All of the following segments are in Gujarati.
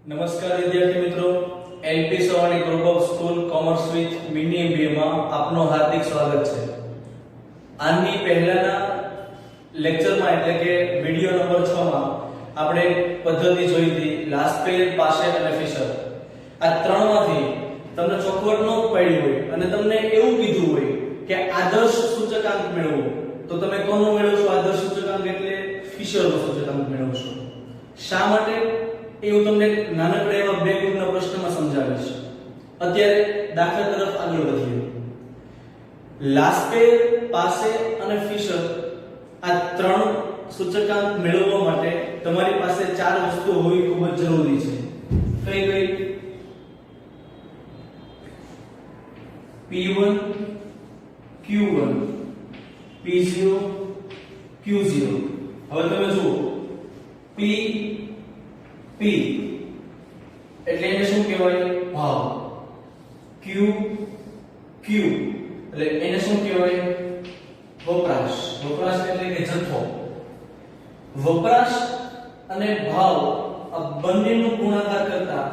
નમસ્કાર વિદ્યાર્થી મિત્રો, LP Savani group of school commerce with mini MBA માં આપનું હાર્દિક સ્વાગત છે. આની પહેલાના લેક્ચરમાં એટલે કે વિડિયો નંબર 6 માં આપણે પદ્ધતિ જોઈ હતી લાસ્પેલ, પાસેટ અને ફિશર. આ ત્રણમાંથી તમને ચોખવટ ન પડી હોય અને તમને એવું કીધું હોય કે આદર્શ સૂચકાંક મેળવો, તો તમે કોનો મેળવશો? આદર્શ સૂચકાંક એટલે ફિશરનો સૂચકાંક મેળવશો. શા માટે એવું તમને નાનકડા એવા બે ગ્રુપના પ્રશ્નમાં સમજાવીશ. અત્યારે દાખલા તરફ આગળ વધીએ. લાસ્પેલ, પાસે અને ફિશર આ ત્રણ સૂચકાંક મેળવવા માટે તમારી પાસે ચાર વસ્તુઓ હોવી ખૂબ જ જરૂરી છે. કઈ કઈ? P1, Q1, P0, Q0. હવે તમે જુઓ, P એટલે એને શું કહેવાય? ભાવ. Q એટલે એને શું કહેવાય? વપરાશ. વપરાશ એટલે કે જથ્થો. વપરાશ અને ભાવ આ બંનેનો ગુણાકાર કરતા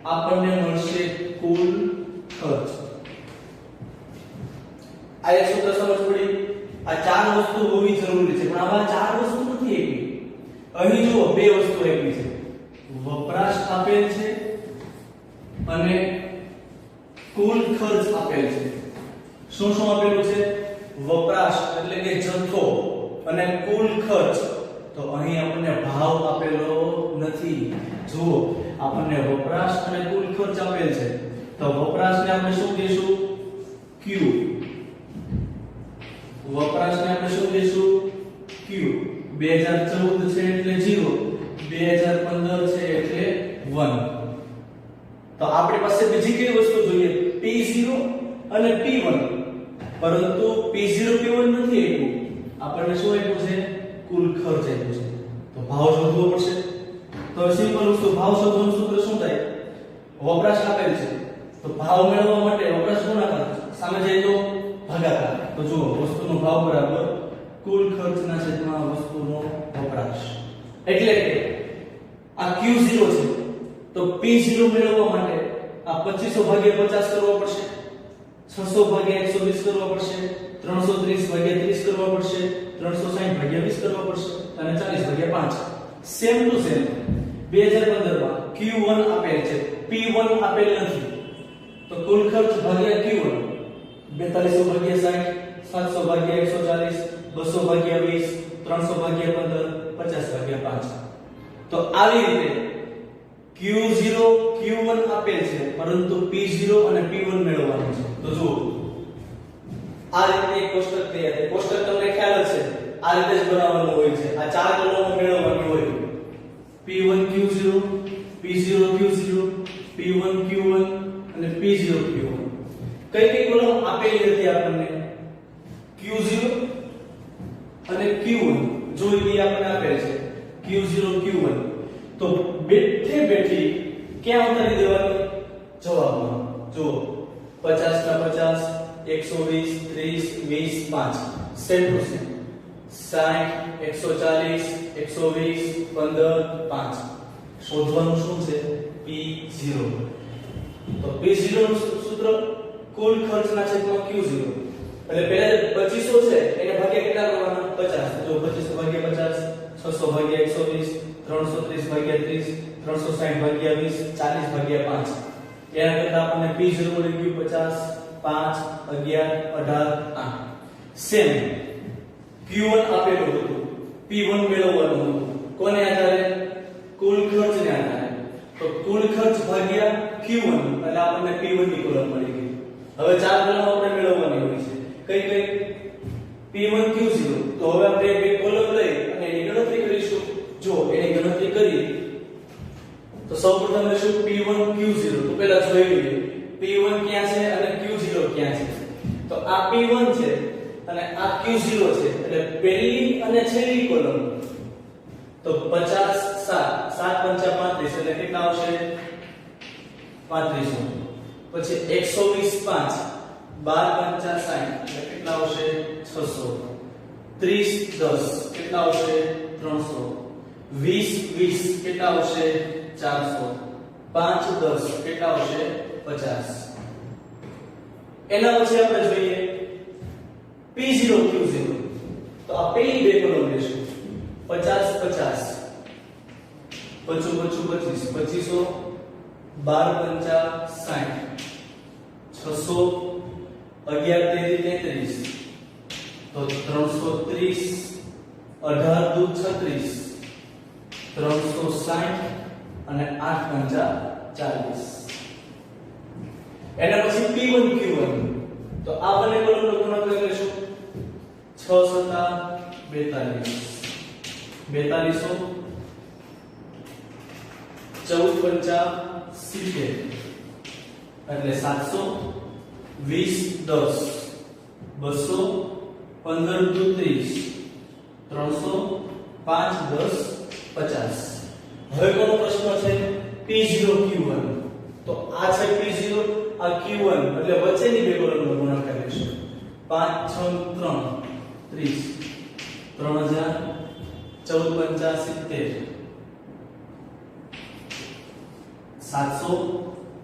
આપણને મળશે કુલ ખર્ચ. આ એક સૂત્ર સમજ પડી? આ ચાર વસ્તુ હોવી જરૂરી છે, પણ આવા ચાર વસ્તુ નથી આપી. અહીં જુઓ, બે વસ્તુ આપી છે. વપરાશ આપેલ છે અને કુલ ખર્ચ આપેલ છે. શું શું આપેલું છે? વપરાશ એટલે કે જથ્થો અને કુલ ખર્ચ. તો અહીં આપણને ભાવ આપેલો નથી. જુઓ, આપણને વપરાશ અને કુલ ખર્ચ આપેલ છે, તો વપરાશને આપણે શું કહીશું? Q. વપરાશને આપણે શું કહીશું? Q. 2014 છે એટલે 0, 2015 છે એટલે 1. તો આપણી પાસે બીજી કઈ વસ્તુ જોઈએ? P0 અને P1. પરંતુ P0 P1 નથી આપ્યું. આપણને શું આપ્યું છે? કુલ ખર્ચ આપ્યું છે. તો ભાવ શોધવો પડશે. તો સિમ્પલ વસ્તુ, ભાવ શોધવાનું સૂત્ર શું થાય? વપરાશ આપેલ છે, તો ભાવ મેળવવા માટે વપરાશ ગુણાકાર, સામે જાય તો ભાગાકાર. તો જુઓ, વસ્તુનો ભાવ બરાબર કુલ ખર્ચના છેદમાં વસ્તુનો વપરાશ. એટલે કે આ Q0 છે, તો P0 મેળવવા માટે આ 2500 ભાગ્યા 50 કરવો પડશે, 600 ભાગ્યા 120 કરવા પડશે, 330 ભાગ્યા 30 કરવા પડશે, 360 ભાગ્યા 20 કરવા પડશે અને 40 ભાગ્યા 5. સેમ ટુ સેમ 2015 માં Q1 આપેલ છે, P1 આપેલ નથી. તો કુલ ખર્ચ ભાગ્યા Q1 4200 ભાગ્યા 60, 700 ભાગ્યા 140, 200 ભાગ્યા 20, 300 ભાગ્યા 15, 50 ભાગ્યા 5. તો આવી રીતે Q0 Q1 આપેલ છે, પરંતુ P0 અને P1 મેળવવાનું છે. તો જુઓ, આ રીતે એક કોષ્ટક તૈયાર થાય. કોષ્ટક તમને ખ્યાલ છે, આ રીતે જ બનાવવાનું હોય છે. આ ચાર કોલમો મેળવવાની હોય. P1 Q0, P0 Q0, P1 Q1 અને P0 Q1. કઈ કઈ કોલમ આપેલી હતી આપણને? Q0 અને Q1 જોઈ આપણને આપેલ છે. Q0 Q1 તો બેઠી ક્યાં ઉતારી દેવાની? જવાબમાં. જો 50 ના 50, 120, 30, 20, 5. Same to same 60, 140, 120, 15, 5. શોધવાનું શું છે? P0. તો P0 નું સૂત્ર કુલ ખર્ચના છેદમાં Q0. એટલે પહેલા 2500 છે એને ભાગ્યા કેટલા કરવાના? 50. જો 2500 ભાગ્યા 50, 600 ભાગ્યા 120, 330 ભાગ્યા 30, 360 ભાગ્યા 20, 40 ભાગ્યા 5. એના કરતા આપણને P0 મળી ગયું 50, 5, 11, 18, 8. સેમ Q1 આપેલું હતું, P1 મેળવવાનું હતું. કોને આધારે? કુલ ખર્ચને આધારે. તો કુલ ખર્ચ ભાગ્યા Q1 એટલે આપણને P1 ની કોલમ મળી ગઈ. હવે ચાર કોલમ આપણે મેળવવાની હોય છે. કઈ કઈ? P1 Q0. તો હવે આપણે બે કોલમ લઈ અને એની ગણતરી કરીશું. જો એની ગણતરી કરીએ તો સૌપ્રથમ લેશું P1 Q0. તો પહેલા જોઈ લઈએ P1 ક્યાં છે અને Q0 ક્યાં છે. તો આ P1 છે અને આ Q0 છે, એટલે પહેલી અને છેલ્લી કોલમ. તો 50 7 5 એટલે કેટલા આવશે? 3500. પછી 120 5 12 5 60 એટલે કેટલા આવશે? 600. 30 10 કેટલા આવશે? 300. 20 20 કેટલા આવશે? 400. 5 10 કેટલા આવશે 50. એના પછી આપણે જોઈએ P0 Q0. તો આ પેલી બે કોલમ લેશું 50 50 25 25 2500 12 50 60 600 11 33 તો 330 18 દુ 36 360 અને 8 પંચા 40. એના પછી P1 Q1. તો આ બંને કોલમનો ગુણાકાર કરીશું 6 સત્તા 42 4200 14 પંચા 70 એટલે 700 20 10 200 15 દુ 30 300 5 10 50. હવે કોનો પ્રશ્ન છે P0 Q1. તો આ છે P0 આ Q1 એટલે વચ્ચેની બે કોલમનો ગુણાકાર કરીશું 5 6 3 30 3000 14 50 70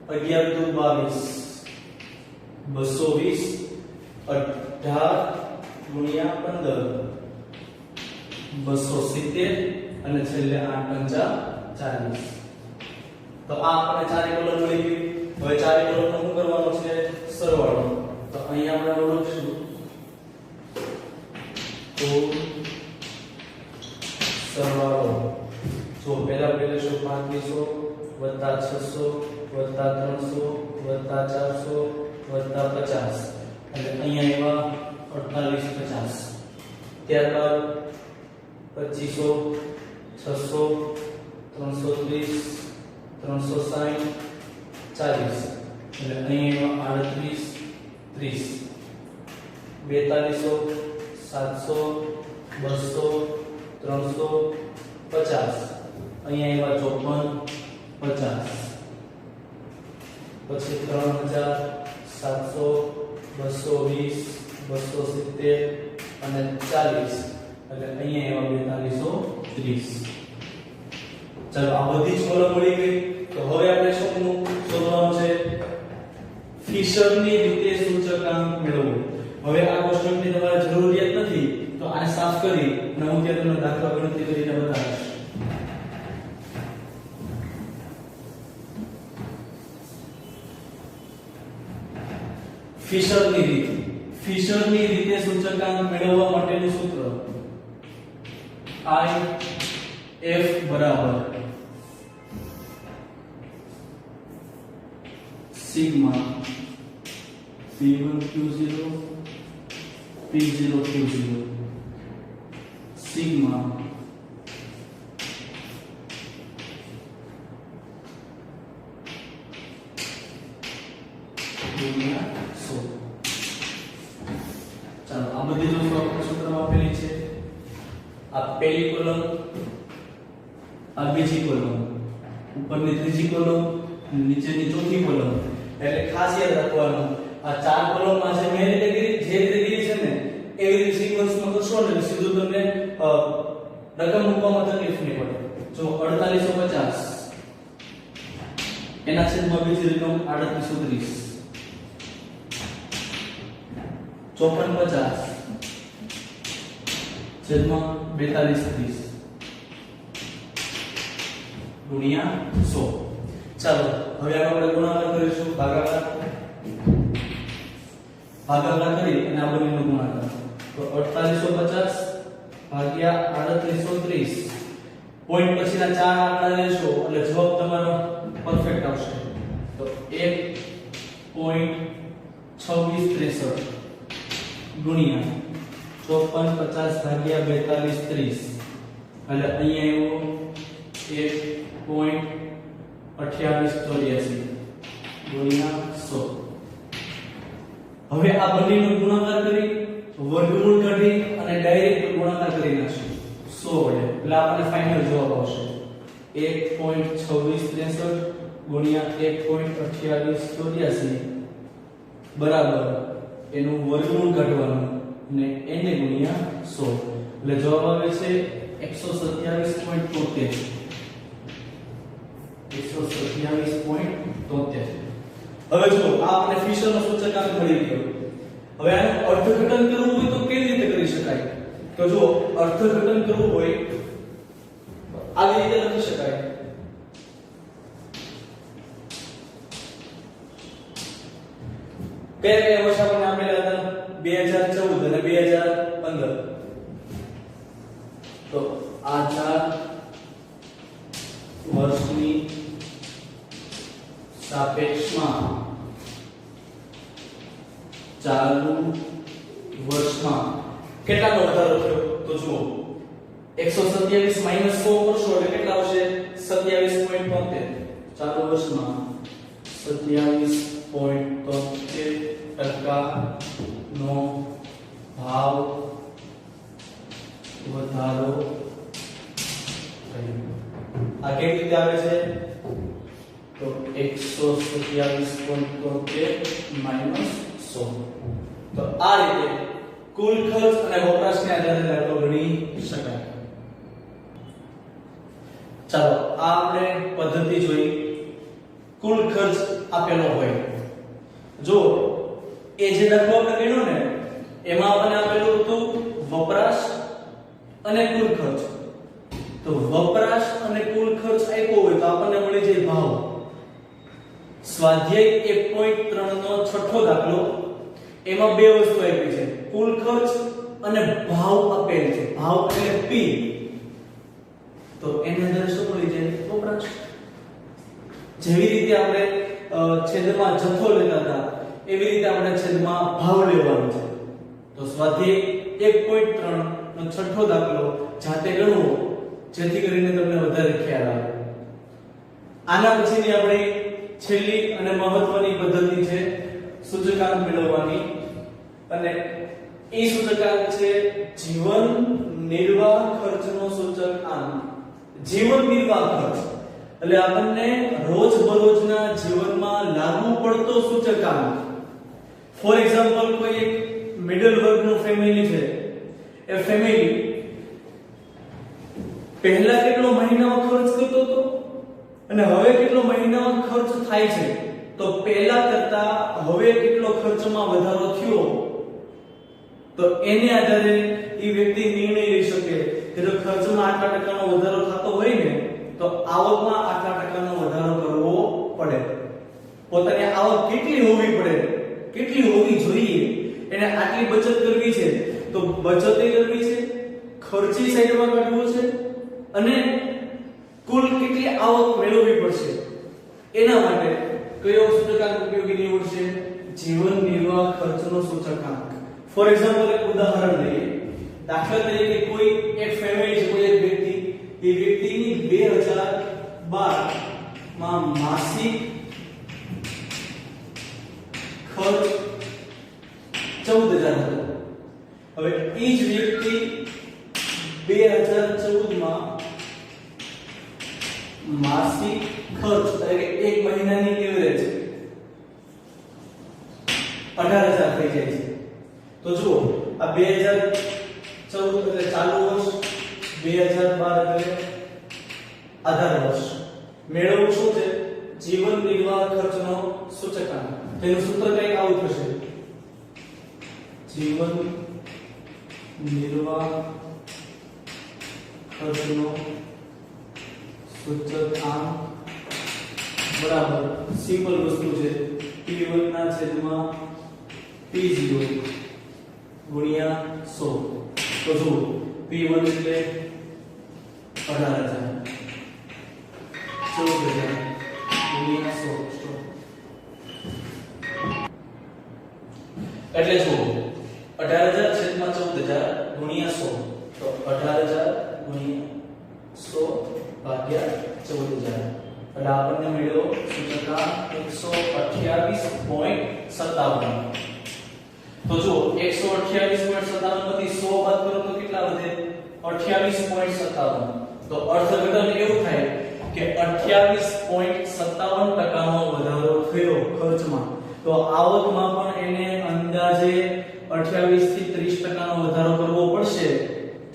11 દુ 22 220 18 ગુણ્યા 15 270 અને છેલ્લે 8 પંચા 40. તો આ આપણે ચારે કોલમ મળી ગઈ. હવે ચારે કોલમનો શું કરવાનો છે સરવાળો. તો અહીંયા આપણે લખશું તો સરવાળો જો પહેલા લેશું 3500 600 300 400 50 એટલે અહીંયા એવા 48 50. ત્યારબાદ 2500 600 330 360 40 એટલે અહીંયા 38 30 4200 700 200 300 50 અહીંયા એવા 54 50 પછી 3700 220 270 અને 40 એટલે અહીંયા એવા 4230. ચાલો આ બધી જ કોલમ મળી ગઈ. તો હવે આપણે શું શોધવાનું છે ફિશરની રીતે સૂચકાંક મેળવવું. હવે આ કોષ્ટકની તમારે જરૂરિયાત નથી તો આને સાફ કરી અને હું ત્યાં તમને દાખલા ગણતરી કરીને બતાવીશ. ફિશરની રીતે સૂચકાંક મેળવવા માટેનું સૂત્ર I F બરાબર sigma P1 Q0 P0 Q0 sigma ગુણ્યા 100. ચાલો આ બધી વસ્તુ આપણે સૂત્રમાં આપેલી છે. આ પહેલી કોલમ, આ બીજી કોલમ, ઉપરની ત્રીજી કોલમ, નીચેની ચોથી કોલમ. એટલે ખાસ યાદ રાખવાનું આ ચાર કોલમમાં છે મેં જે રીતે કીધી છે ને એવી રીતે સિક્વન્સમાં કરશો ને સીધું તમને રકમ મૂકવામાં તકલીફ નહીં પડે. જો 4850 એના છેદમાં બીજી રકમ 3830 5450 છેદમાં 4230 ગુણ્યા 100. ચાલો હવે આપણે ગુણાકાર કરીશું ભાગાકાર કરી અને આ બંનેનો ગુણાકાર. તો 4850 ભાગ્યા 3830 પોઈન્ટ પછીના ચાર આંકડા લેશો એટલે જવાબ તમારો પરફેક્ટ આવશે. તો 1.2663 ગુણ્યા 5450 ભાગ્યા 4230 એટલે અહીંયા આવ્યો 1.2884 ગુણ્યા 100. હવે આ બંનેનો ગુણાકાર કરી વર્ગમૂળ કાઢી અને ડાયરેક્ટ ગુણાકાર કરી નાખશું 100 વડે એટલે આપણને ફાઇનલ જવાબ આવશે 1.2663 ગુણ્યા 1.2884 બરાબર એનું વર્ગમૂળ કાઢવાનું અને એને ગુણ્યા 100 એટલે જવાબ આવે છે 127.73 127.73. હવે જો આ આપણે ફિશરનો સૂચકાંક મળી ગયો. હવે આનું અર્થઘટન કરવું હોય તો કેવી રીતે કરી શકાય? તો જો અર્થઘટન કરવું હોય આવી રીતે લખી શકાય. કયા કયા વર્ષ આપણને આપેલા હતા? 2014 અને 2015. તો આ 4 વર્ષની સાપેક્ષમાં ચાલુ વર્ષમાં કેટલાનો વધારો થયો? તો જુઓ 127 માઈનસ 100 કરશો એટલે કેટલા આવશે? 27.73. ચાલુ વર્ષમાં 27.73% નો ભાવ વધારો થયો. આ કેવી રીતે આવે છે? તો 127.73 માઈનસ 100. તો આ રીતે કુલ ખર્ચ અને વપરાશને આધારે દાખલો ગણી શકાય. ચાલો આ આપણે પદ્ધતિ જોઈ. કુલ ખર્ચ આપેલો હોય, જો એ જે દાખલો આપણે ગણ્યો ને એમાં આપણને આપેલું હતું વપરાશ અને કુલ ખર્ચ. તો વપરાશ અને કુલ ખર્ચ આપ્યો હોય તો આપણને મળી જાય ભાવ. સ્વાધ્યાય 1.3 નો છઠ્ઠો દાખલો, એમાં બે વસ્તુ આપી છે, કુલ ખર્ચ અને ભાવ આપેલ છે. ભાવ એટલે P. તો એની અંદર શું મળી જાય? વપરાશ. જેવી રીતે આપણે છેદમાં જથ્થો લેતા હતા એવી રીતે આપણે છેદમાં ભાવ લેવાનો છે. તો સ્વાધ્યાય 1.3 નો છઠ્ઠો દાખલો જાતે ગણવો જેથી કરીને તમને વધારે ખ્યાલ આવે. આના પછીની આપણી છેલ્લી અને મહત્વની પદ્ધતિ છે સૂચકાંક મેળવવાની, અને એ સૂચકાંક છે જીવન નિર્વાહ ખર્ચનો સૂચકાંક. જીવન નિર્વાહ ખર્ચ એટલે આપણને રોજબરોજના જીવનમાં લાગુ પડતો સૂચકાંક. ફોર એક્ઝામ્પલ કોઈ એક મિડલ વર્ગનું ફેમિલી છે, એ ફેમિલી પહેલા કેટલો મહિનામાં ખર્ચ કરતો હતો અને હવે કેટલો મહિનામાં ખર્ચ થાય છે, તો પહેલા કરતા હવે કેટલો ખર્ચમાં વધારો થયો, તો એને આધારે એ વ્યક્તિ નિર્ણય લઈ શકે કે જો ખર્ચમાં આટલા ટકાનો વધારો થતો હોય ને તો આવકમાં આટલા ટકાનો વધારો કરવો પડે. પોતાની આવક કેટલી હોવી પડે, કેટલી હોવી જોઈએ, એને આટલી બચત કરવી છે તો બચત કરવી છે, ખર્ચી સાઈડમાં કાઢવો છે અને કુલ કેટલી આવક મેળવવી પડશે. એના માટે કયો સૂચકાંક ઉપયોગી નીવડશે? જીવન નિર્વાહ ખર્ચનો સૂચકાંક. ફોર એક્ઝામ્પલ એક ઉદાહરણ લઈએ. દાખલા તરીકે કોઈ એક ફેમિલી છે, કોઈ એક વ્યક્તિ, એ વ્યક્તિની 2012 માં માસિક ખર્ચ 14000 હતો. હવે એ જ વ્યક્તિ 2014 માં માસિક ખર્ચ એટલે કે એક મહિનાની એવરેજ 18000 થઈ જાય છે. તો જુઓ આ 2014 એટલે ચાલુ વર્ષ, 2012 એટલે આધાર વર્ષ. મેળવવું શું છે? જીવન નિર્વાહ ખર્ચનો સૂચકાંક. તેનું સૂત્ર કંઈક આવું થશે: જીવન નિર્વાહ ખર્ચનો સૂચકાંક બરાબર સિમ્પલ વસ્તુ છે P1 ના છેદમાં P0 ગુણ્યા 100. તો જો P1 એટલે 18000 14000 ગુણ્યા 100 એટલે જો 18000 છેદમાં 14000 ગુણ્યા 100. તો 18000 ગુણ્યા 100 ભાગ્યા 14000 એટલે આપણને મળ્યો સૂચકાંક 128.57. તો જો 128.57 માંથી 100 બાદ કરો તો કેટલા વધે? 28.57. તો અર્થઘટન એવું થાય કે 28.57% નો વધારો થયો ખર્ચમાં. તો આવકમાં પણ એને અંદાજે 28 થી 30% નો વધારો કરવો પડશે.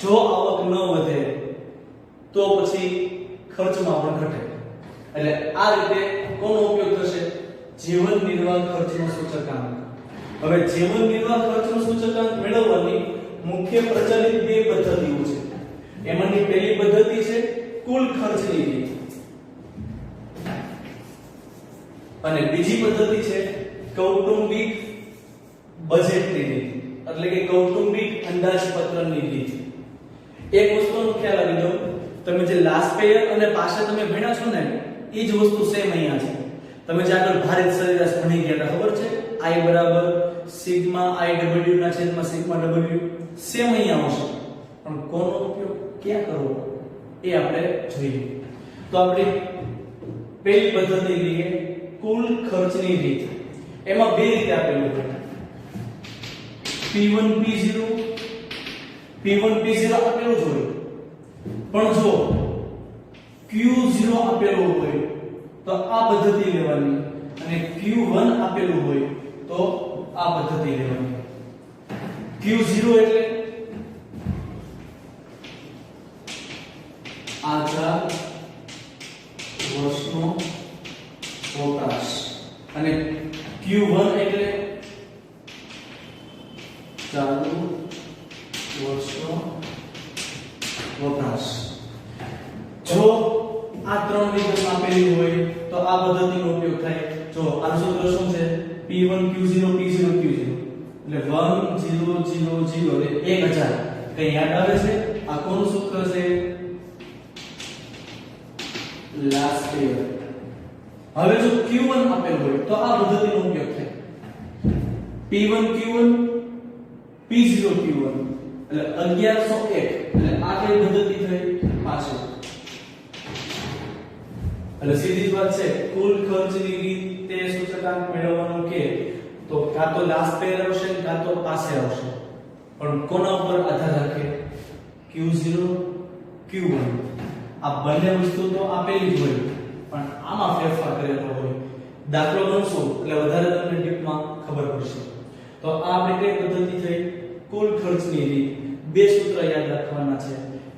જો આવક ન વધે તો પછી ખર્ચમાં પણ ઘટે. એટલે આ રીતે કોનો ઉપયોગ થશે? જીવન નિર્વાહ ખર્ચનો સૂચકાંક. હવે જીવન નિર્વાહ ખર્ચનો સૂચકાંક મેળવવાની મુખ્ય પ્રચલિત બે પદ્ધતિઓ છે. એમાંની પહેલી પદ્ધતિ છે કુલ ખર્ચની રીત અને બીજી પદ્ધતિ છે કૌટુંબિક બજેટની રીત, એટલે કે કૌટુંબિક અંદાજપત્રની રીત. એક વસ્તુનો ખ્યાલ આવી દો, તમે જે લાસ્ટ પેયર અને પાછળ તમે ભણ્યા છો ને એ જ વસ્તુ સેમ અહીંયા છે. તમે જે આગળ ભારિત સરેરાશ ભણી ગયા હતા, ખબર છે? I બરાબર સિગ્મા IW ના છેદમાં સિગ્મા W સેમ અહીંયા આવશે, પણ કોનો ઉપયોગ ક્યાં કરવો એ આપણે જોઈએ. તો આપણે પહેલી પદ્ધતિ લઈએ કુલ ખર્ચની રીત. એમાં બે રીતે આપેલું છે P1 P0 આપેલું જ હોય, પણ જો Q0 આપેલું હોય તો આ પદ્ધતિ લેવાની અને Q1 આપેલું હોય તો આ પદ્ધતિ લેવાની. Q0 એટલે આચાર વર્ષનો વપરાશ અને Q1 એટલે ચાલુ વર્ષનો વપરાશ. જો આ ત્રણ વિગત આપેલી હોય તો આ પદ્ધતિનો ઉપયોગ થાય. જો આ સૂત્ર શું છે? P1 Q0 P0 Q0 એટલે 1000 એટલે 1000. કઈ યાદ આવે છે? આ કોનું સૂત્ર છે? Last payer. હવે જો Q1 આપેલ હોય તો આ પદ્ધતિનો ઉપયોગ થાય. P1 Q1 P0 Q1 એટલે 1101 એટલે આ કઈ પદ્ધતિ થઈ? પાછળ. એટલે સીધી જ વાત છે, કુલ ખર્ચની રીત તે સૂચકાંક મેળવવાનું કે તો કાં તો લાસ્ટ પેયર આવશે કાં તો પાસે આવશે, પણ કોના ઉપર આધાર રાખે? Q0 Q1. આ બંને વસ્તુ તો આપેલી જ હોય, પણ આમાં ફેરફાર કરેલો હોય. દાખલો ગણશું એટલે વધારે તમને ડીપમાં ખબર પડશે. તો આ આપણે કઈ પદ્ધતિ થઈ? કુલ ખર્ચની રીત. બે સૂત્ર યાદ રાખવાના છે,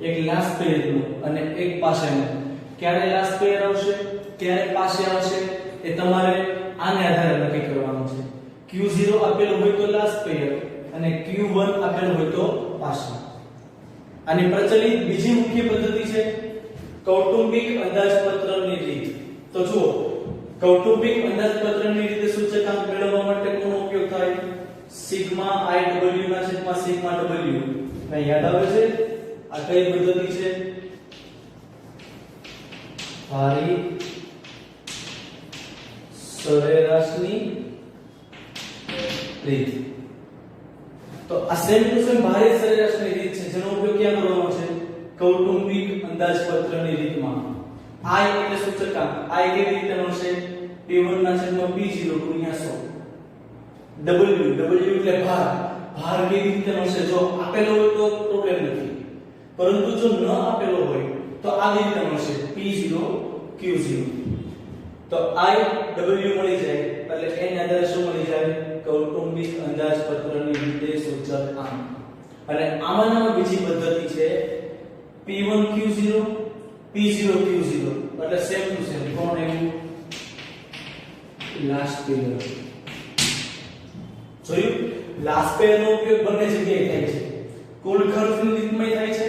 એક લાસ્ટ પેયરનું અને એક પાસેનું. ક્યારે લાસ્ટ પેયર આવશે ક્યારે પાસે આવશે એ તમારે આને આધારે નક્કી કરવાનું છે. Q0 આપેલું હોય તો લાસ્ટ પેયર અને Q1 આપેલું હોય તો પાસે. આની પ્રચલિત બીજી મુખ્ય પદ્ધતિ છે કૌટુંબિક અંદાજપત્રની રીત. તો જુઓ, કૌટુંબિક અંદાજપત્રની રીતે સૂચકાંક મેળવવા માટે કોનો ઉપયોગ થાય? સિગ્મા IW ના છેદમાં સિગ્મા W. કઈ યાદ આવે છે? આ કઈ પદ્ધતિ છે? ભારિત સરેરાશની રીત. તો આ સેમ ટુ સેમ ભારિત સરેરાશની રીત છે, જેનો ઉપયોગ ક્યાં કરવાનો છે? કૌટુંબિક અંદાજપત્રની રીતમાં. I એટલે સૂચકાંક. I કેવી રીતે મળશે? P1 ના છેદમાં P0 ગુણ્યા 100. W એટલે ભાર. ભાર કેવી રીતે મળશે? જો આપેલો હોય તો પ્રોબ્લેમ નથી, પરંતુ જો ન આપેલો હોય તો આવી રીતે મળશે P0 Q0. તો I W મળી જાય એટલે એની આધારે શું મળી જાય? કૌટુંબિક અંદાજપત્રની રીતે સૂચકાંક. અને આમાંની બીજી પદ્ધતિ છે P1 Q0 P0 Q0 એટલે સેમ ટુ સેમ. કોણ એવું? Last pair. જોયું? લાસ્ટ પેયર નો ઉપયોગ બંને જગ્યાએ થાય છે. કુલ ખર્ચની રીતમાં થાય છે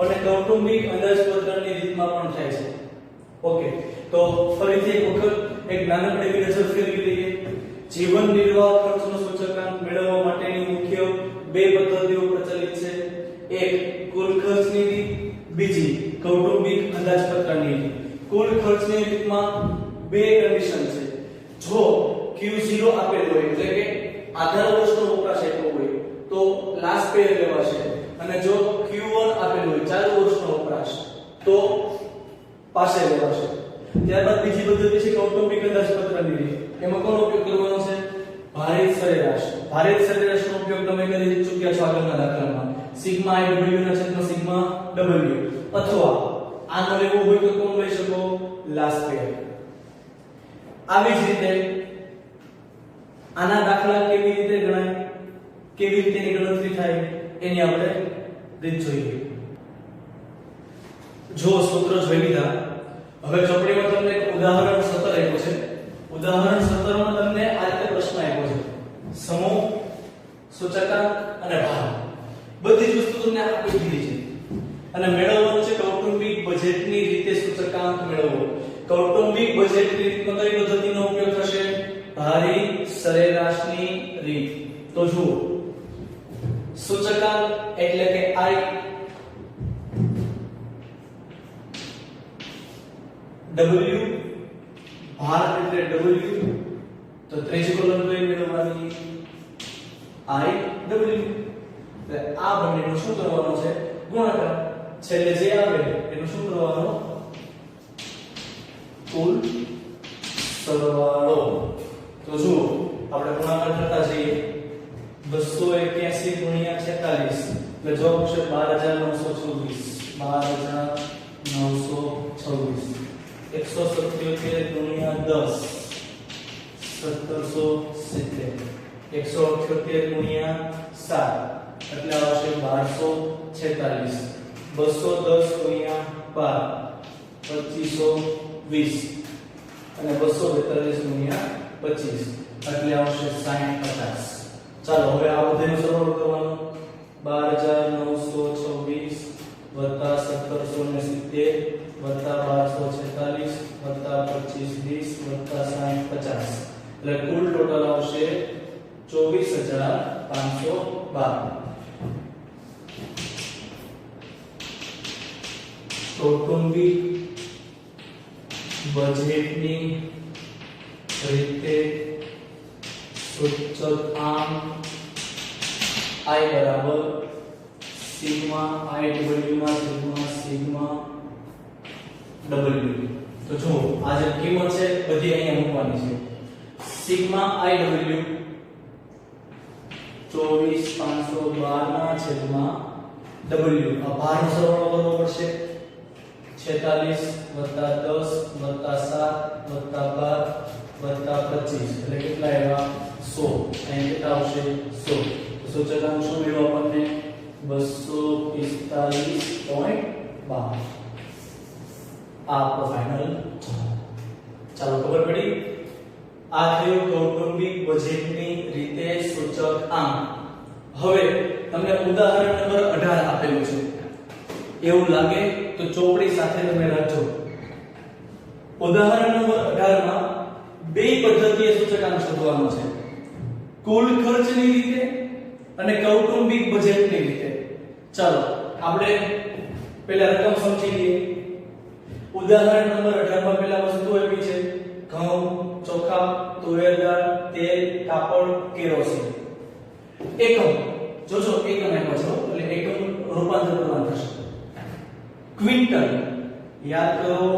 અને કૌટુંબિક અંદાજપત્રની રીતમાં પણ થાય છે. ઓકે, તો ફરીથી એક વખત એક નાનકડી નજર ફેરવી લઈએ. જીવન નિર્વાહ ખર્ચનો સૂચકાંક મેળવવા માટેની મુખ્ય બે પદ્ધતિઓ પ્રચલિત છે. એક કુલ ખર્ચની રીત, બીજી કૌટુંબિક અંદાજપત્રની રીત. કુલ ખર્ચની રીતમાં બે કન્ડિશન છે. જો Q0 આપેલું હોય એટલે કે આધાર વર્ષનો વપરાશ એટલો હોય તો લાસ્ટ પેયર લેવાશે, અને જો Q1 આપેલું હોય ચાલુ વર્ષનો વપરાશ તો પાસે લેવાશે. ત્યારબાદ બીજી પદ્ધતિ છે કૌટુંબિક અંદાજપત્રની રીત. એમાં કોનો ઉપયોગ કરવાનો છે? ભારિત સરેરાશ. ભારિત સરેરાશનો ઉપયોગ તમે કરી ચૂક્યા છો આગળના દાખલામાં. સિગ્મા IW ના છેદમાં સિગ્મા W, અથવા આનો લેવું હોય તો કોણ લઈ શકો? Last payer. આવી જ રીતે આના દાખલા કેવી રીતે ગણાય, કેવી રીતે એની ગણતરી થાય એની આપણે રીત જોઈએ. જો સૂત્ર જોઈ લીધા, હવે ચોપડીમાં તમને એક ઉદાહરણ 17 આપ્યું છે. ઉદાહરણ 17 માં તમને આ રીતે પ્રશ્ન આપ્યો છે. સમૂહ, સૂચકાંક અને ભાર બધી જ વસ્તુ તમને આપી દીધી છે અને મેળવવાનું છે કૌટુંબિક બજેટની રીતે સૂચકાંક મેળવવો. કૌટુંબિક બજેટની રીતમાં કઈ પદ્ધતિનો ઉપયોગ થશે? ભારી સરેરાશની રીત. તો જુઓ, સૂચકાંક એટલે કે I, W, ભાર એટલે W, તો ત્રીજી કોલમ કઈ મેળવવાની? I, W. એટલે આ બંનેનું શું કરવાનું છે? ગુણાકાર. છેલ્લે જે આવે એનું શું કરવાનું? કુલ સરવાળો. તો જુઓ, આપણે ગુણાકાર કરતા જઈએ. 281 ગુણ્યા 46 એટલે જવાબ આવશે 12926. 12926. 177 ગુણ્યા 10 1770. 178 ગુણ્યા 7 એટલે આવશે 1246. 210 ગુણ્યા 12 2520 અને 242 ગુણ્યા 25 એટલે આવશે 6050. ચાલો હવે આ બધાનો સરવાળો કરવાનો. 12926 વત્તા 1770 વત્તા 1246 વત્તા 2520 વત્તા 6050 એટલે કુલ ટોટલ આવશે 24512. કૌટુંબિક બજેટની રીતે સૂચકાંક I બરાબર સિગ્મા IW ના સિગ્મા W. તો જો આ જે કિંમત છે બધી અહીંયા મૂકવાની છે. સિગ્મા IW 24512 ના છેદમાં W. આ ભારનો સરવાળો કરવો પડશે. 46 વત્તા 10 વત્તા 7 વત્તા 12 વત્તા 25 એટલે કેટલા આવ્યા? 100. અહીં કેટલા આવશે? 100. સૂચકાંક શું મળ્યો આપણને? 245.12. આ આપણો ફાઇનલ. ચાલો ખબર પડી. આ થયું કૌટુંબિક બજેટની રીતે સૂચકાંક. હવે તમને ઉદાહરણ નંબર 18 આપેલું છે. એવું લાગે તો ચોપડી સાથે તમે રાખજો. ઉદાહરણ નંબર 18 માં બે પદ્ધતિએ સૂચકાંક શોધવાનો છે. કુલ ખર્ચની રીતે અને કૌટુંબિક બજેટની રીતે. ચાલો આપણે પહેલા રકમ સમજી લઈએ. ઉદાહરણ નંબર 18 માં પહેલા વસ્તુ આપી છે ઘઉં, ચોખા, તુવેર દાળ, તેલ, કાપડ, કેરોસીન. એકમ જોજો, એકમ આપ્યો છે એટલે એકમ રૂપાંતર કરવાનું થશે. ક્વિન્ટલ યાદ કરો,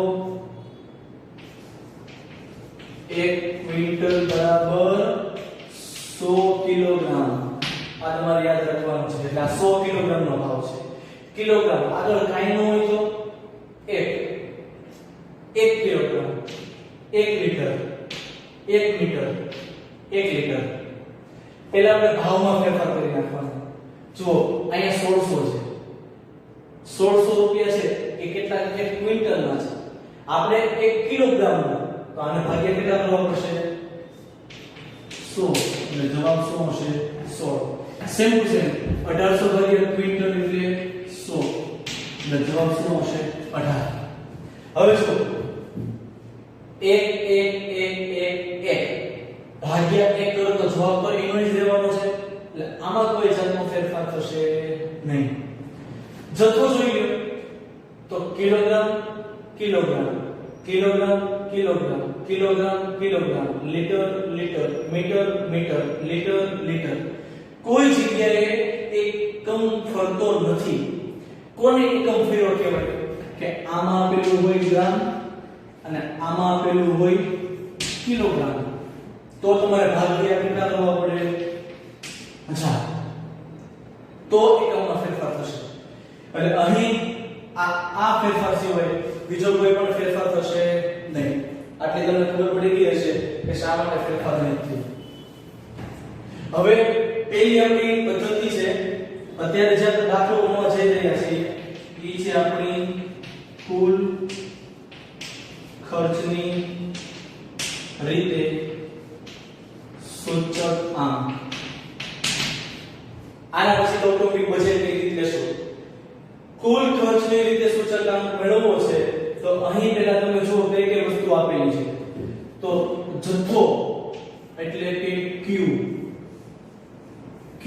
1 ક્વિન્ટલ બરાબર 100 કિલોગ્રામ. આ તમારે યાદ રાખવાનું છે. એટલે આ 100 કિલોગ્રામ નો ભાવ છે. કિલોગ્રામ આગળ કાઈ ન હોય તો 1 કિલોગ્રામ, 1 લિટર, 1 મીટર, 1 લિટર. પહેલા આપણે ભાવમાં ફેરફાર કરી નાખવાનો. જુઓ અહીંયા 1600 છે. 1600 રૂપિયા છે એ કેટલા? 1 ક્વિન્ટલના છે. આપણે 1 કિલોગ્રામના, તો આને ભાગ્યા કેટલા કરવા પડશે? 100. એટલે જવાબ શું હશે? 16. સેમ ટુ સેમ 1800 ભાગ્યા ક્વિન્ટલ એટલે 100. એટલે જવાબ શું હશે? 18. હવે જો 1 ભાગ્યા 1 કરો તો જવાબ પર એનો જ રહેવાનો છે. એટલે આમાં કોઈ જાતનો ફેરફાર થશે નહીં. જથ્થો જોઈ લો તો kilogram kilogram kilogram kilogram kilogram kilogram, litre litre, metre metre, litre litre. કોઈ જગ્યાએ એકમ ફરતો નથી. કોને એકમ ફેરવો કહેવાય? કે આમાં આપેલું હોય ગ્રામ અને આમાં આપેલું હોય કિલોગ્રામ. તો તમારે ભાગ્યા કેટલા કરવા પડે? 1000. તો એકમમાં ફેરફાર થશે. એટલે અહીં આ ફેરફાર સિવાય બીજો કોઈ પણ ફેરફાર થશે નહીં. આટલી તમને ખબર પડી ગઈ હશે કે શા માટે ફેરફાર નહીં થયો. હવે પહેલી આપણી પદ્ધતિ છે, અત્યારે જે આપણે દાખલો ગણવા જઈ રહ્યા છીએ એ છે આપણી કુલ ખર્ચની રીતે સૂચકાંક. આના પછી કૌટુંબિક બજેટની રીત લેશું. કુલ ખર્ચની રીતે સૂચકાંક મેળવવો છે તો અહીં પહેલા તમે જુઓ કઈ કઈ વસ્તુ આપેલી છે. તો જથ્થો એટલે કે Q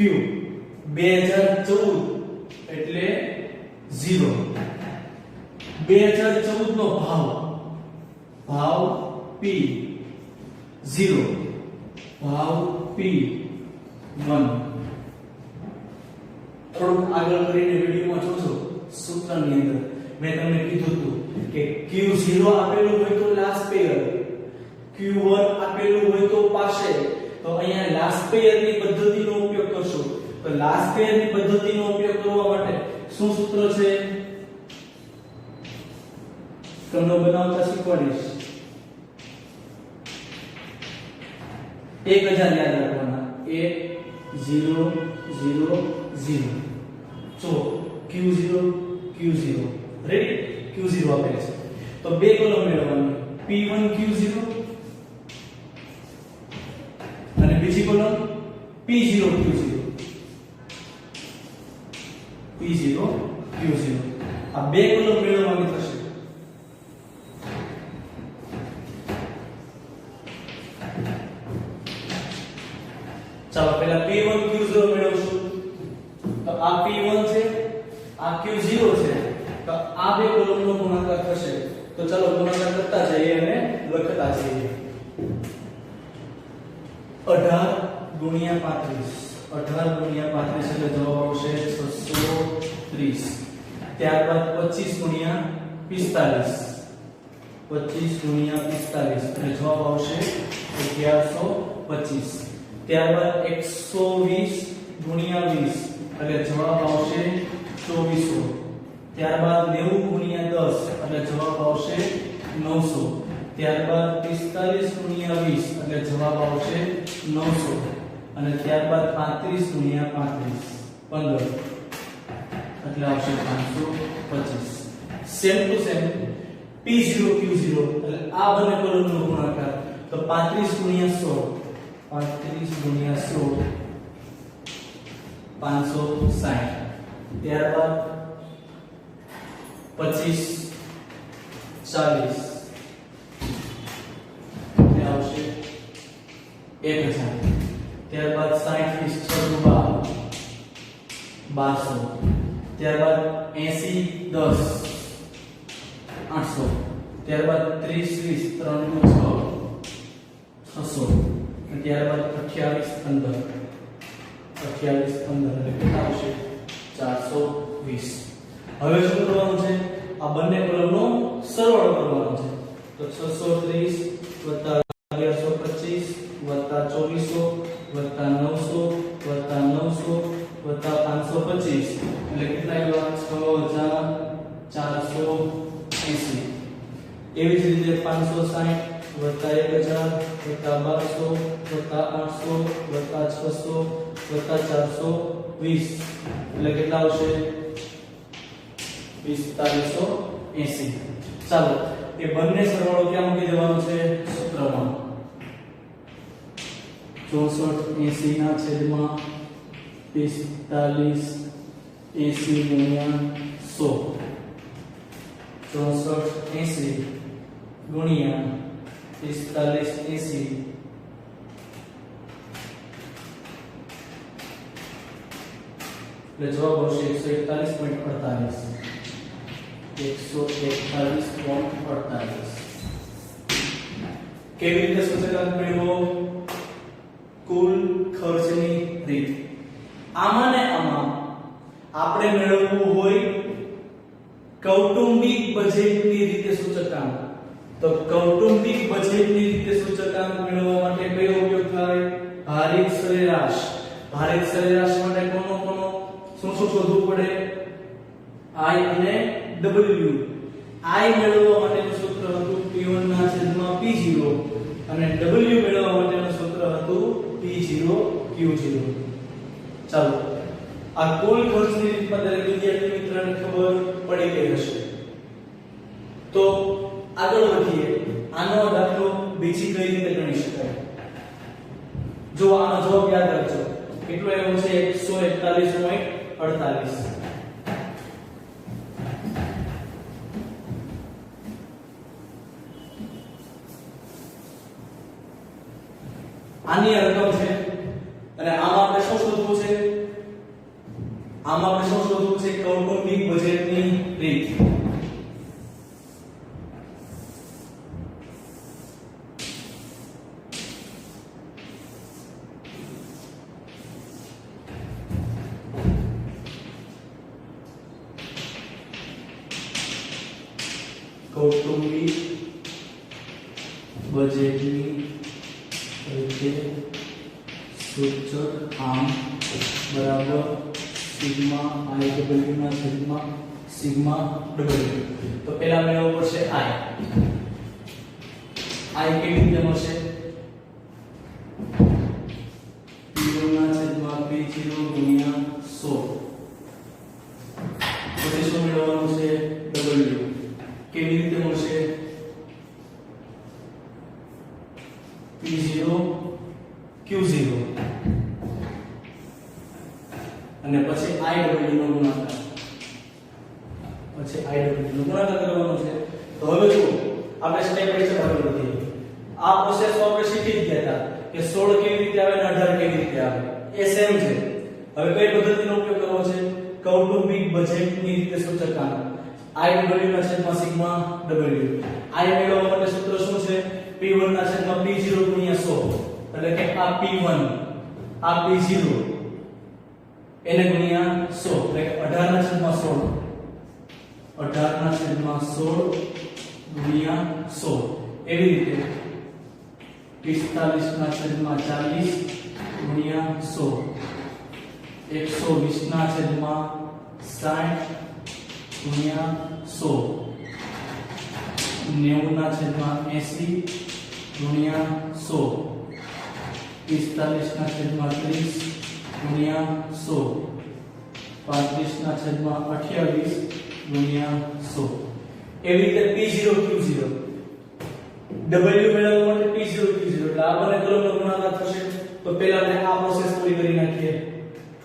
2014 એટલે 0. 2014 નો ભાવ P 0, ભાવ P 1. થોડુંક આગળ કરીને વિડિયોમાં જોજો. સૂત્રની અંદર મેં તમને કીધું હતું કે Q0 આપેલું હોય તો લાસ્ટ પેયર, Q1 આપેલું હોય તો પાસે. તો અહીંયા લાસ્ટ પેયરની પદ્ધતિનો ઉપયોગ કરશું. તો લાસ્ટ પેયરની પદ્ધતિનો ઉપયોગ કરવા માટે શું સૂત્ર છે તમને બનાવતા શીખવાડીશ. 1000 યાદ રાખવાના. 1 0 0 0. તો Q0 રેડી. Q0 આપેલ છે તો બે કોલમ મેળવવાની. P1 Q0 અને બીજી કોલમ P0 Q0. આ બે કોલમ મેળવવાની થશે. ચાલો પહેલા P1 Q0 મેળવશું. તો આ P1 છે, આ Q0 છે. તો આ બે કોલમનો ગુણાકાર થશે. તો ચાલો ગુણાકાર કરતા જઈએ અને લખતા જઈએ. 18 ગુણ્યા 35 એટલે જવાબ આવશે 630. ત્યારબાદ 25 ગુણ્યા 45, 25 ગુણ્યા 45 એટલે જવાબ આવશે 1125. ત્યારબાદ 120 ગુણ્યા 20 એટલે જવાબ આવશે 2400. ત્યારબાદ 90 ગુણ્યા 10 એટલે જવાબ આવશે 900. ત્યારબાદ 45 ગુણ્યા 20 એટલે જવાબ આવશે 900. અને ત્યારબાદ 35 ગુણ્યા 35 15 એટલે આવશે 525. Same to same P0 Q0 એટલે આ બંને કોલમનો ગુણાકાર. તો 35 ગુણ્યા 16 560. ત્યારબાદ 25 40 એટલે આવશે 1000. ત્યારબાદ 60 1200. ત્યારબાદ 80 10 800. ત્યારબાદ 30 20 3 600. ત્યારબાદ 28 15 એટલે કેટલા આવશે 420. હવે શું કરવાનું છે? આ બંને કોલમનો સરવાળો કરવાનો છે. તો 630 1125 2400 900 525 એટલે કેટલા આવ્યા 6480. એવી જ રીતે 560 1000 1200 800 600 420 એટલે કેટલા આવશે 4580. ચાલો એ બંને સરવાળો ક્યાં મૂકી દેવાનો છે? સૂત્રમાં. 6480 ના છેદમાં 4580 ગુણ્યા 100. 6480 ગુણ્યા 4580 એટલે જવાબ આવશે 141.48. કેવી રીતે સૂચકાંક મેળવવો? કુલ ખર્ચની રીત. આમાં ને આમાં આપણે મેળવવું હોય કૌટુંબિક બજેટની રીતે સૂચકાંક. તો કૌટુંબિક બજેટની રીતે સૂચકાંક મેળવવા માટે કયો ઉપયોગ થાય? ભારિત સરેરાશ. ભારિત સરેરાશ માટે કોનો શું શોધવું પડે? I અને W. I મેળવવા માટેનું સૂત્ર હતું P1 ના છેદમાં P0 અને W મેળવવા માટેનું સૂત્ર હતું P0 Q0. ચાલો આ કુલ ખર્ચની રીતમાં દરેક વિદ્યાર્થી મિત્રને ખબર પડી ગઈ હશે. તો આગળ વધીએ. આનો દાખલો બીજી કઈ રીતે ગણી શકાય. જો આનો જવાબ યાદ રાખજો કેટલો આવ્યો છે 141.48. આની રકમ છે અને આમાં આપણે શું શોધવું છે? આમાં આપણે શું શોધવું છે? કૌટુંબિક બજેટની રીત. કૌટુંબિક બજેટની રીતે સૂચક આમ બરાબર સિગ્મા i w ના છેદમાં સિગ્મા w. તો પહેલા મેળવવો પડશે i કેવી રીતે મળશે? p1 ના છેદમાં p0 ગુણ્યા 100. પછી શું મેળવવાનું છે? w. કેવી રીતે મળશે? p0 q0 અને પછી iw નો ગુણાકાર. કરવાનો છે. તો હવે જો આપણે સ્ટેપ બાય સ્ટેપ આગળ વધીએ. આ પ્રોસેસ આપણે શીખી જ ગયા હતા કે 16 કેવી રીતે આવે અને 18 કેવી રીતે આવે. એ સેમ છે. હવે કઈ પદ્ધતિનો ઉપયોગ કરવો છે? કૌટુંબિક બજેટની રીતે સૂચકાંક iw ના છેદમાં સિગ્મા w. i મેળવવા માટે સૂત્ર શું છે? p1 ના છેદમાં p0 ગુણ્યા 100. એટલે કે આ p1 આ p0 એને ગુણ્યા 100 એટલે 18 ના છેદમાં 16. 18 ના છેદમાં 16 ગુણ્યા 100. એવી રીતે 45 ના છેદમાં 40 ગુણ્યા 100. 120 ના છેદમાં 60 ગુણ્યા 100. 90 ના છેદમાં 80 ગુણ્યા 100. 45 ના છેદમાં 30 ગુણ્યા 100. 35 ના છેદમાં 28 ગુણ્યા 100. એવી રીતે p0 q0 w મેળવવા માટે p0 q0 એટલે આ બંને કોલમનો ગુણાકાર થશે. તો પહેલા આપણે આ પ્રોસેસ પૂરી કરી નાખીએ.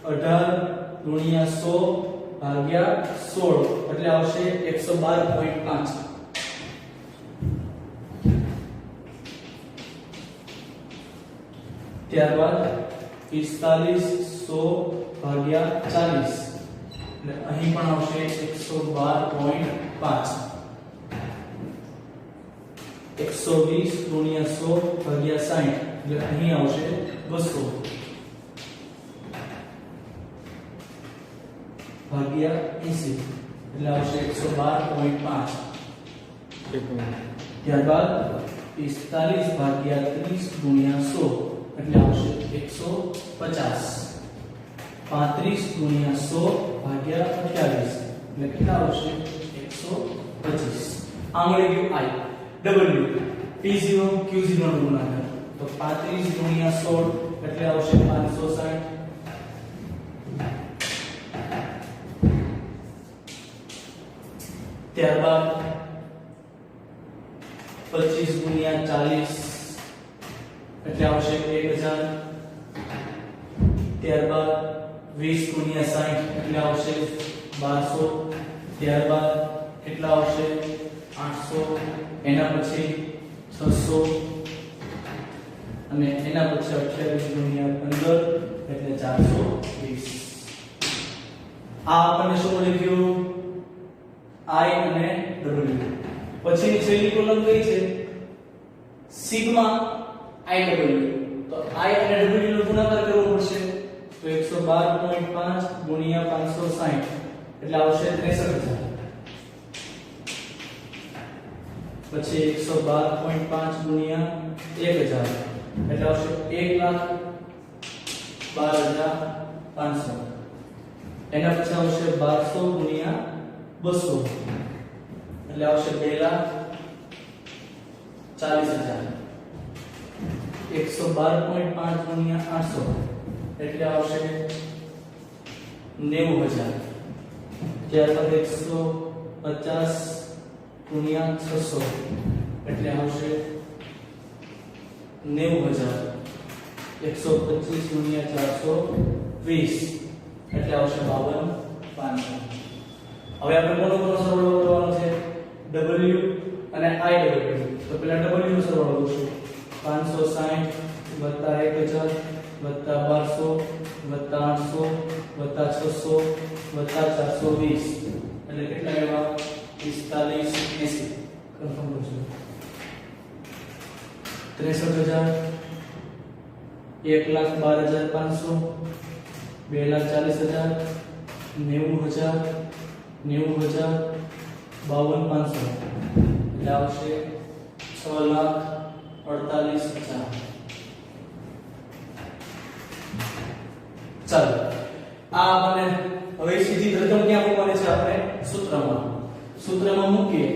18 ગુણ્યા 100 ભાગ્યા 16 એટલે આવશે 112.5. ત્યારબાદ 45 100 ભાગ્યા 40 એટલે અહીં પણ આવશે 112.5. 120 ગુણ્યા 100 ભાગ્યા 60 એટલે અહીં આવશે 200 ભાગ્યા 80 એટલે આવશે 112.5. ત્યારબાદ 45 ભાગ્યા 30 ગુણ્યા 100 એટલે આવશે 150. 35 ગુણ્યા 100 ભાગ્યા 28 એટલે કેટલા આવશે? 125. આ મળી ગયું i. w p0 q0 નો ગુણાકાર. તો 35 ગુણ્યા 16 એટલે આવશે 560. ત્યારબાદ 25 ગુણ્યા 40 એટલે આવશે 1000. ત્યારબાદ 20 ગુણ્યા 60 એટલે આવશે 1200. ત્યારબાદ કેટલા આવશે? 800. એના પછી 600 અને એના પછી 28 ગુણ્યા 15 એટલે 420. આ આપણને શું મળી ગયું? i અને w. પછીની છેલ્લી કોલમ કઈ છે? Sigma iw. તો i અને w નો ગુણાકાર કરવો પડશે. તો 112.5 ગુણ્યા 560 એટલે આવશે 63000. પછી 112.5 ગુણ્યા 1000 એટલે આવશે 1,12,500. એના પછી આવશે 1200 ગુણ્યા 200 એટલે આવશે 2,40,000. 112.5 ગુણ્યા 800 એટલે આવશે 90,000. ત્યારબાદ 150 ગુણ્યા 600 એટલે આવશે 90000 125 ગુણ્યા 420 એટલે આવશે 52500. હવે આપણે કોનો સરવાળો કરવાનો છે? W અને IW. તો પહેલા W નો સરવાળો કરશું. 560 1000 1200 800 600 420 એટલે કેટલા આવ્યા? 4580. કન્ફર્મ કરજો. 63000 1,12,500 2,40,000 90,000 90,000 52,500 એટલે આવશે 6,48,000. ચાલો આ મને હવે સીધી રકમ ક્યાં મૂકવાની છે? આપણે સૂત્રમાં મૂકીએ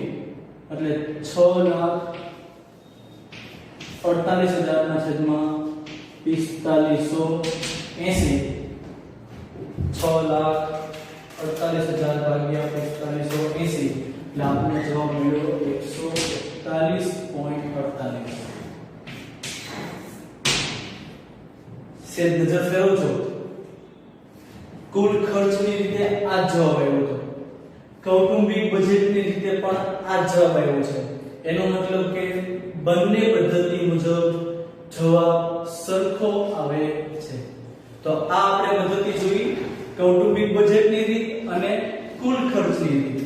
એટલે 6,48,000 ના છેદમાં 4580 6,48,000 ભાગ્યા 4580 એટલે આપણને જવાબ મળ્યો 141.48. સેજ નજર ફેરવજો. કુલ ખર્ચની રીતે આ જવાબ આવ્યો હતો. કૌટુંબિક બજેટની રીતે પણ આ જવાબ આવ્યો છે. એનો મતલબ કે બંને પદ્ધતિ મુજબ જવાબ સરખો આવે છે. તો આ આપણે પદ્ધતિ જોઈ કૌટુંબિક બજેટની રીત અને કુલ ખર્ચની રીત.